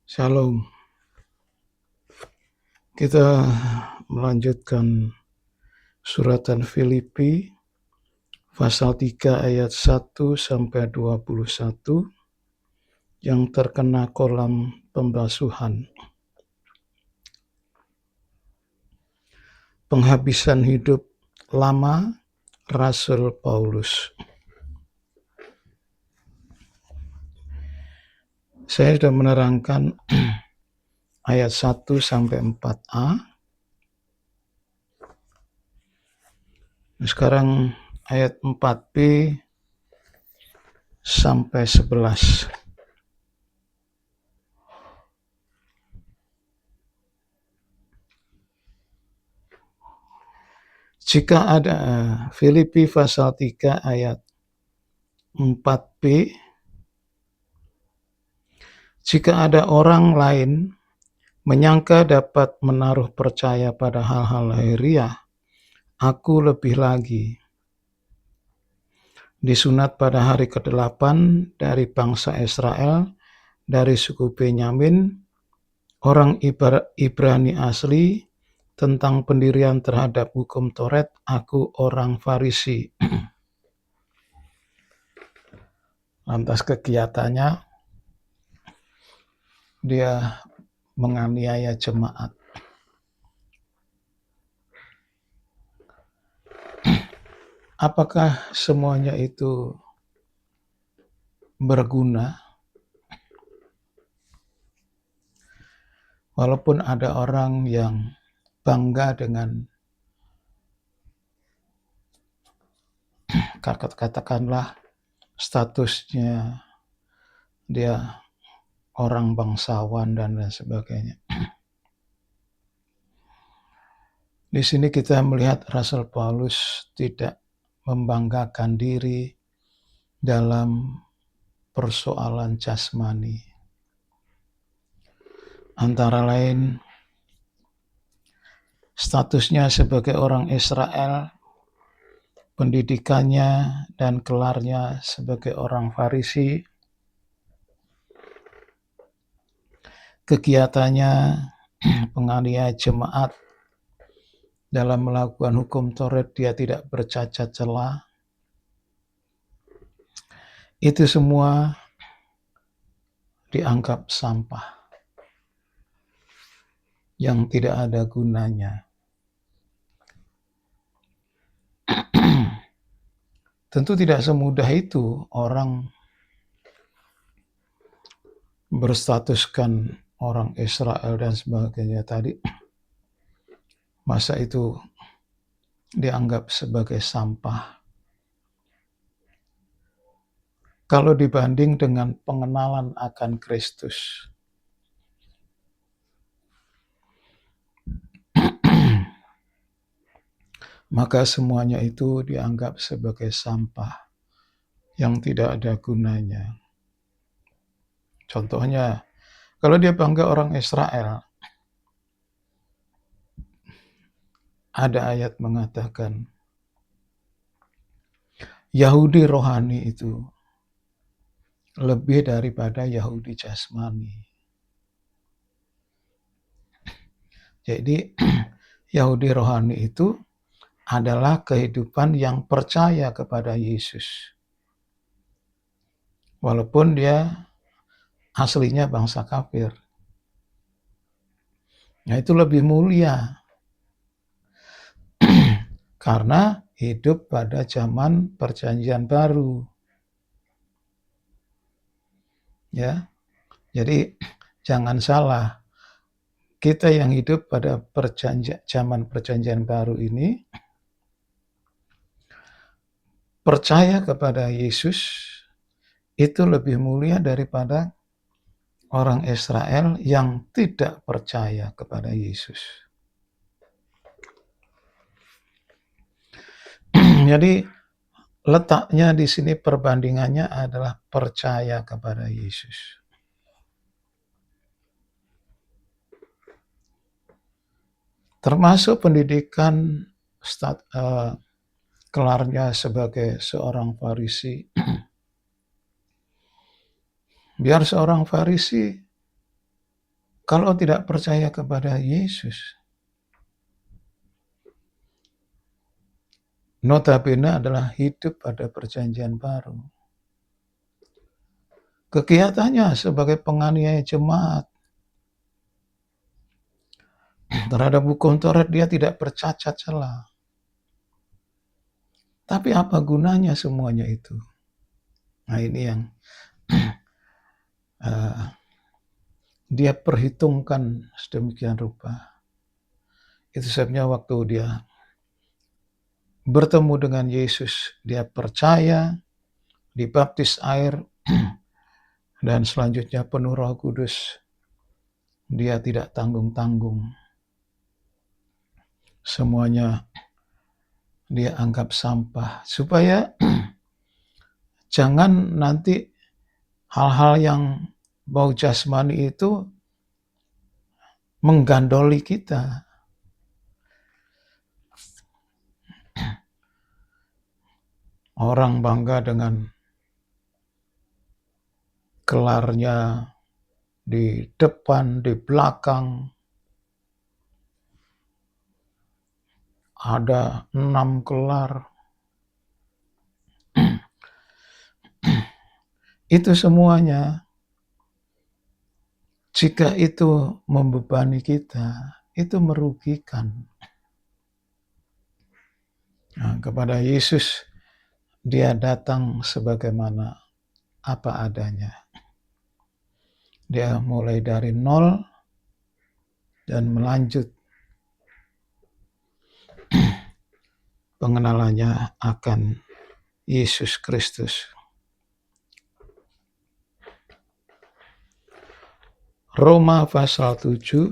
Shalom. Kita melanjutkan suratan Filipi pasal 3 ayat 1 sampai 21 yang terkena kolam pembasuhan. Penghabisan hidup lama Rasul Paulus. Saya sudah menerangkan ayat 1 sampai 4a. Sekarang ayat 4b sampai 11. Jika ada Filipi pasal 3 ayat 4b, jika ada orang lain menyangka dapat menaruh percaya pada hal-hal lahiriah, aku lebih lagi. Disunat pada hari ke-8 dari bangsa Israel, dari suku Benyamin, orang Ibrani asli, tentang pendirian terhadap hukum Taurat, aku orang Farisi. Lantas kegiatannya, dia menganiaya jemaat. Apakah semuanya itu berguna? Walaupun ada orang yang bangga dengan katakanlah statusnya dia orang bangsawan dan lain sebagainya. Di sini kita melihat Rasul Paulus tidak membanggakan diri dalam persoalan jasmani. Antara lain statusnya sebagai orang Israel, pendidikannya dan gelarnya sebagai orang Farisi, kegiatannya penganiaya jemaat dalam melakukan hukum Taurat, dia tidak bercacat celah. Itu semua dianggap sampah yang tidak ada gunanya. Tentu tidak semudah itu orang berstatuskan orang Israel dan sebagainya tadi. Masa itu dianggap sebagai sampah. Kalau dibanding dengan pengenalan akan Kristus. Maka semuanya itu dianggap sebagai sampah yang tidak ada gunanya. Contohnya, kalau dia bangga orang Israel, ada ayat mengatakan, Yahudi rohani itu lebih daripada Yahudi jasmani. Jadi, Yahudi rohani itu adalah kehidupan yang percaya kepada Yesus. Walaupun dia aslinya bangsa kafir. Nah, itu lebih mulia. Karena hidup pada zaman perjanjian baru. Ya. Jadi jangan salah. Kita yang hidup pada zaman perjanjian baru ini percaya kepada Yesus itu lebih mulia daripada orang Israel yang tidak percaya kepada Yesus. Jadi letaknya di sini perbandingannya adalah percaya kepada Yesus. Termasuk pendidikan gelarnya sebagai seorang Farisi. Biar seorang Farisi Kalau tidak percaya kepada Yesus, notabene adalah hidup pada perjanjian baru. Kegiatannya sebagai penganiaya jemaat terhadap hukum Taurat, dia tidak bercacat celah. Tapi apa gunanya semuanya itu? Nah, ini yang dia perhitungkan sedemikian rupa. Itu sebabnya waktu dia bertemu dengan Yesus, dia percaya, dibaptis air, dan selanjutnya penuh Roh Kudus. Dia tidak tanggung-tanggung. Semuanya dia anggap sampah. Supaya jangan nanti hal-hal yang bau jasmani itu menggandoli kita. Orang bangga dengan gelarnya di depan, di belakang. Ada 6 gelar. Itu semuanya, jika itu membebani kita, itu merugikan. Nah, kepada Yesus, dia datang sebagaimana apa adanya. Dia mulai dari nol dan melanjut pengenalannya akan Yesus Kristus. Roma pasal 7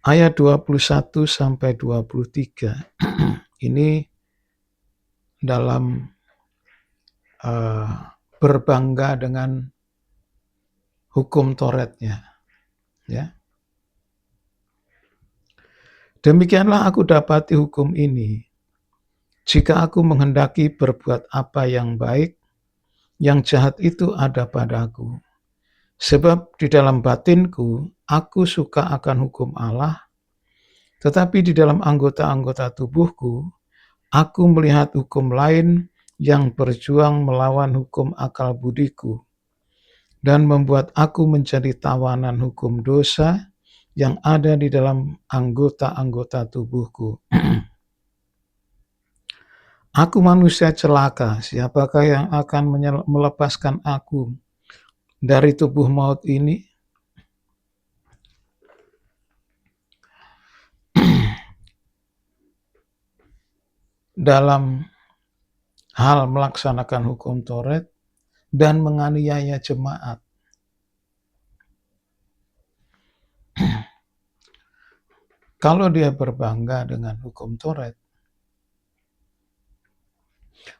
ayat 21 sampai 23. Ini dalam berbangga dengan hukum Tauratnya, ya. Demikianlah aku dapati hukum ini. Jika aku menghendaki berbuat apa yang baik, yang jahat itu ada padaku. Sebab di dalam batinku, aku suka akan hukum Allah, tetapi di dalam anggota-anggota tubuhku, aku melihat hukum lain yang berjuang melawan hukum akal budiku, dan membuat aku menjadi tawanan hukum dosa yang ada di dalam anggota-anggota tubuhku. Aku manusia celaka, siapakah yang akan melepaskan aku dari tubuh maut ini? Dalam hal melaksanakan hukum Taurat dan menganiaya jemaat. Kalau dia berbangga dengan hukum Taurat,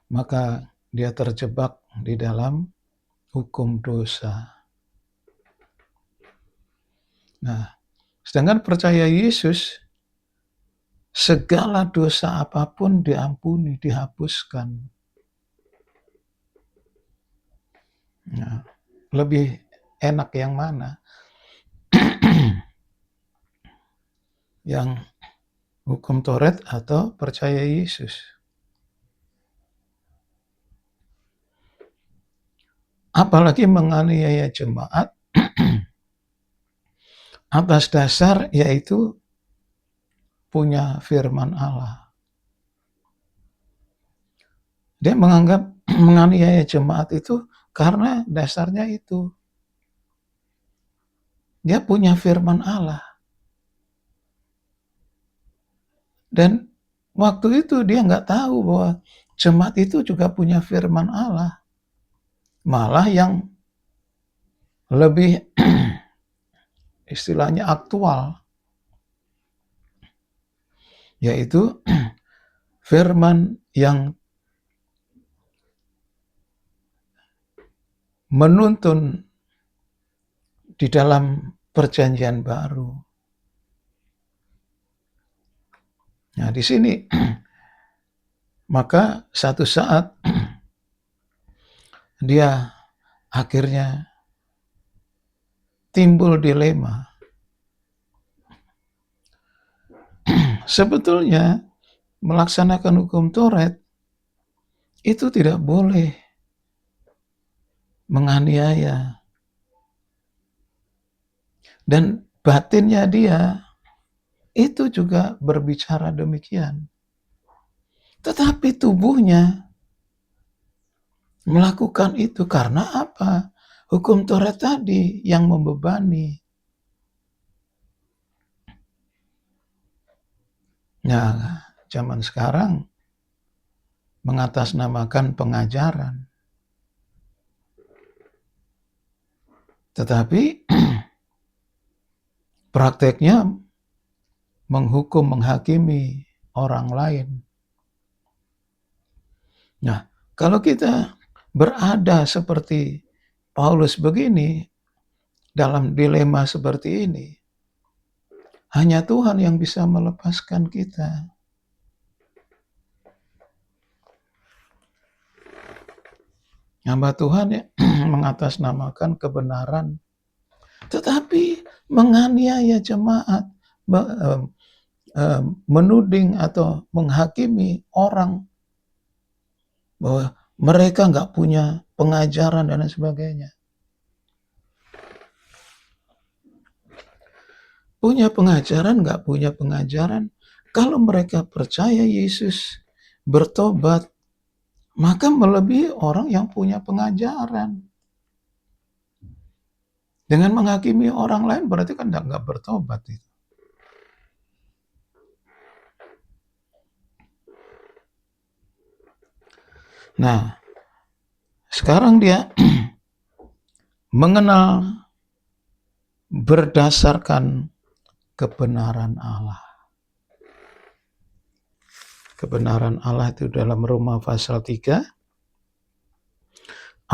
maka dia terjebak di dalam hukum dosa. Nah, sedangkan percaya Yesus, segala dosa apapun diampuni, dihapuskan. Nah, lebih enak yang mana? Yang hukum Taurat atau percaya Yesus? Apalagi menganiaya jemaat atas dasar yaitu punya firman Allah. Dia menganggap menganiaya jemaat itu karena dasarnya itu. Dia punya firman Allah. Dan waktu itu dia nggak tahu bahwa jemaat itu juga punya firman Allah. Malah yang lebih istilahnya aktual, yaitu firman yang menuntun di dalam perjanjian baru. Nah, di sini Maka satu saat dia akhirnya timbul dilema. Sebetulnya melaksanakan hukum Taurat itu tidak boleh menganiaya. Dan batinnya dia itu juga berbicara demikian. Tetapi tubuhnya melakukan itu karena apa? Hukum Taurat tadi yang membebani. Nah, zaman sekarang mengatasnamakan pengajaran. Tetapi prakteknya menghukum, menghakimi orang lain. Nah, kalau kita berada seperti Paulus begini, dalam dilema seperti ini, hanya Tuhan yang bisa melepaskan kita. Hamba Tuhan ya, mengatasnamakan kebenaran, tetapi menganiaya jemaat, menuding atau menghakimi orang bahwa mereka nggak punya pengajaran dan sebagainya. Punya pengajaran, nggak punya pengajaran, kalau mereka percaya Yesus, bertobat, maka melebihi orang yang punya pengajaran. Dengan menghakimi orang lain berarti kan nggak bertobat itu. Nah, sekarang dia mengenal berdasarkan kebenaran Allah. Kebenaran Allah itu dalam Roma pasal 3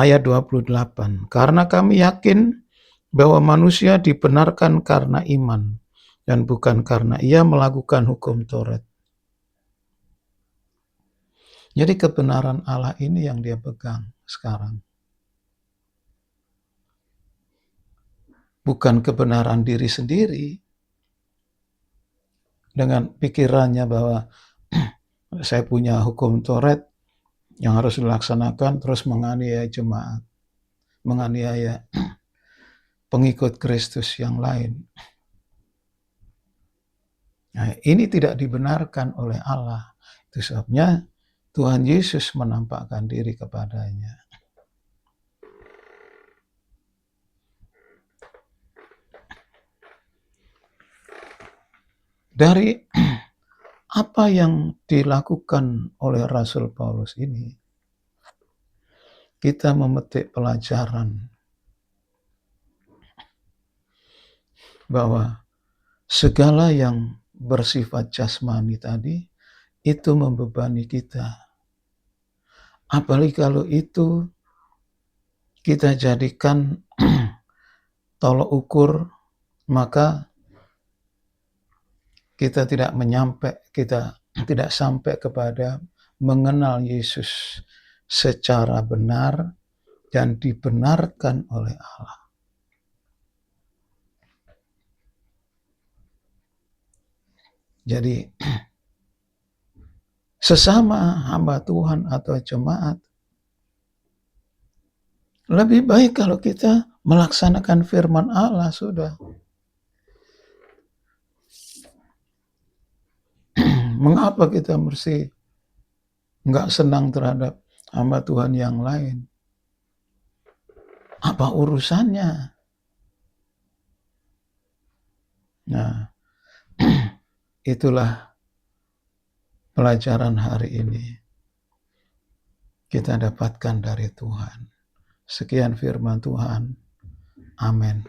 ayat 28. Karena kami yakin bahwa manusia dibenarkan karena iman dan bukan karena ia melakukan hukum Taurat. Jadi kebenaran Allah ini yang dia pegang sekarang. Bukan kebenaran diri sendiri dengan pikirannya bahwa saya punya hukum Taurat yang harus dilaksanakan, terus menganiaya jemaat, menganiaya pengikut Kristus yang lain. Nah, ini tidak dibenarkan oleh Allah. Itu sebabnya Tuhan Yesus menampakkan diri kepadanya. Dari apa yang dilakukan oleh Rasul Paulus ini, kita memetik pelajaran bahwa segala yang bersifat jasmani tadi itu membebani kita. Apalagi kalau itu kita jadikan tolok ukur, maka kita tidak sampai kepada mengenal Yesus secara benar dan dibenarkan oleh Allah. Jadi sesama hamba Tuhan atau jemaat, lebih baik kalau kita melaksanakan firman Allah sudah. Mengapa kita mesti nggak senang terhadap hamba Tuhan yang lain? Apa urusannya? Nah, itulah pelajaran hari ini kita dapatkan dari Tuhan. Sekian firman Tuhan. Amin.